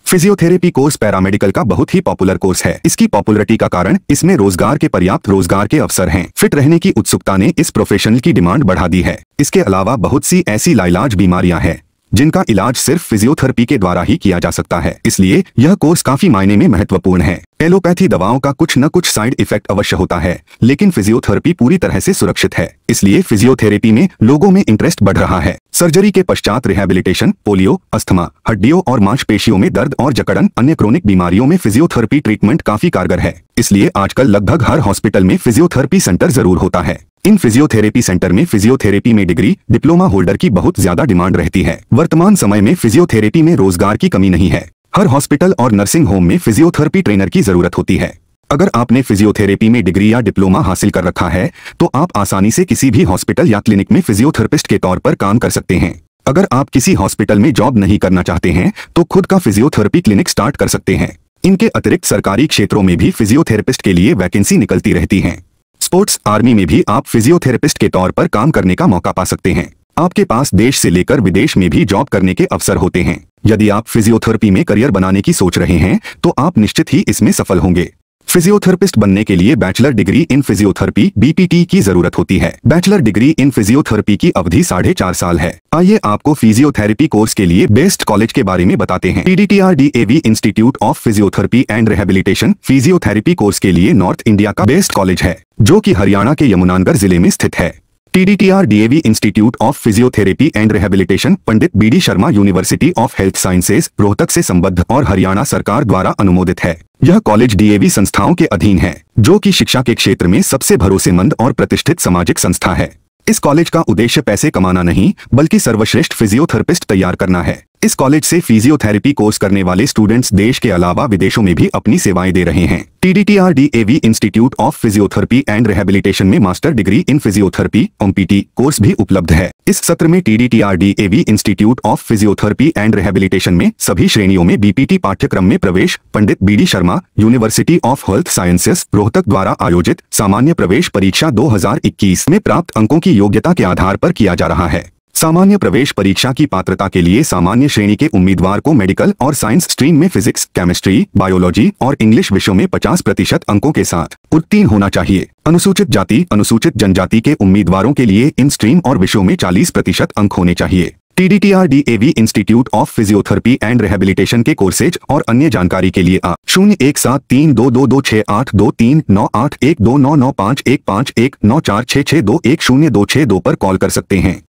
Physiotherapy course paramedical का बहुत ही popular course है। इसकी पॉपुलरिटी का कारण इसमें रोजगार के पर्याप्त रोजगार के अवसर हैं। फिट रहने की उत्सुकता ने इस प्रोफेशनल की डिमांड बढ़ा दी है। इसके अलावा बहुत सी ऐसी लाइलाज बीमारियां हैं जिनका इलाज सिर्फ फिजियोथेरेपी के द्वारा ही किया जा सकता है। इसलिए यह कोर्स काफी मायने में महत्वपूर्ण है। एलोपैथी दवाओं का कुछ न कुछ साइड इफेक्ट अवश्य होता है, लेकिन फिजियोथेरेपी पूरी तरह से सुरक्षित है। इसलिए फिजियोथेरेपी में लोगों में इंटरेस्ट बढ़ रहा है। सर्जरी के पश्चात रिहैबिलिटेशन, पोलियो, अस्थमा, हड्डियों और मांसपेशियों में दर्द और जकड़न, अन्य क्रोनिक बीमारियों में फिजियोथेरेपी ट्रीटमेंट काफी कारगर है। इसलिए आजकल लगभग हर हॉस्पिटल में फिजियोथेरेपी सेंटर जरूर होता है। इन फिजियोथेरेपी सेंटर में फिजियोथेरेपी में डिग्री, डिप्लोमा होल्डर की बहुत ज्यादा डिमांड रहती है। वर्तमान समय में फिजियोथेरेपी में रोजगार की कमी नहीं है। हर हॉस्पिटल और नर्सिंग होम में फिजियोथेरेपी ट्रेनर की जरूरत होती है। अगर आपने फिजियोथेरेपी में डिग्री या डिप्लोमा हासिल कर रखा है तो आप आसानी से किसी भी हॉस्पिटल या क्लिनिक में फिजियोथेरेपिस्ट के तौर पर काम कर सकते हैं। अगर आप किसी हॉस्पिटल में जॉब नहीं करना चाहते हैं तो खुद का फिजियोथेरेपी क्लिनिक स्टार्ट कर सकते हैं। इनके अतिरिक्त सरकारी क्षेत्रों में भी फिजियोथेरेपिस्ट के लिए वैकेंसी निकलती रहती है। स्पोर्ट्स आर्मी में भी आप फिजियोथेरेपिस्ट के तौर पर काम करने का मौका पा सकते हैं। आपके पास देश से लेकर विदेश में भी जॉब करने के अवसर होते हैं। यदि आप फिजियोथेरेपी में करियर बनाने की सोच रहे हैं तो आप निश्चित ही इसमें सफल होंगे। फिजियोथेरेपिस्ट बनने के लिए bachelor degree in physiotherapy (BPT) की जरूरत होती है। बैचलर डिग्री इन फिजियोथेरेपी की अवधि 4.5 साल है। आइए आपको फिजियोथेरेपी कोर्स के लिए बेस्ट कॉलेज के बारे में बताते हैं। TDTR DAV institute of physiotherapy and rehabilitation physiotherapy course के लिए नॉर्थ इंडिया का बेस्ट कॉलेज है, जो कि हरियाणा के यमुनानगर जिले में स्थित है। TDTR DAV institute of physiotherapy and rehabilitation Pandit BD Sharma university of health sciences Rohtak से संबद्ध और हरियाणा सरकार द्वारा अनुमोदित है। यह कॉलेज DAV संस्थाओं के अधीन है, जो कि शिक्षा के क्षेत्र में सबसे भरोसेमंद और प्रतिष्ठित सामाजिक संस्था है। इस कॉलेज का उद्देश्य पैसे कमाना नहीं, बल्कि सर्वश्रेष्ठ फिजियोथेरेपिस्ट तैयार करना है। इस कॉलेज से फिजियोथेरेपी कोर्स करने वाले स्टूडेंट्स देश के अलावा विदेशों में भी अपनी सेवाएं दे रहे हैं। TDTR DAV institute of physiotherapy and rehabilitation में master degree in physiotherapy (MPT) course भी उपलब्ध है। इस सत्र में TDTR DAV institute of physiotherapy and rehabilitation में सभी श्रेणियों में BPT पाठ्यक्रम में प्रवेश Pandit BD Sharma university of health sciences Rohtak द्वारा आयोजित सामान्य प्रवेश परीक्षा 2021 में प्राप्त अंकों की योग्यता के आधार पर किया जा रहा है। सामान्य प्रवेश परीक्षा की पात्रता के लिए सामान्य श्रेणी के उम्मीदवार को मेडिकल और साइंस स्ट्रीम में फिजिक्स, केमिस्ट्री, बायोलॉजी और इंग्लिश विषयों में 50% अंकों के साथ उत्तीर्ण होना चाहिए। अनुसूचित जाति, अनुसूचित जनजाति के उम्मीदवारों के लिए इन स्ट्रीम और विषयों में 40% अंक होने चाहिए। TDTR DAV institute of physiotherapy and rehabilitation के कोर्सेज और अन्य जानकारी के लिए 01732226823981299515194662102262 पर कॉल कर सकते हैं।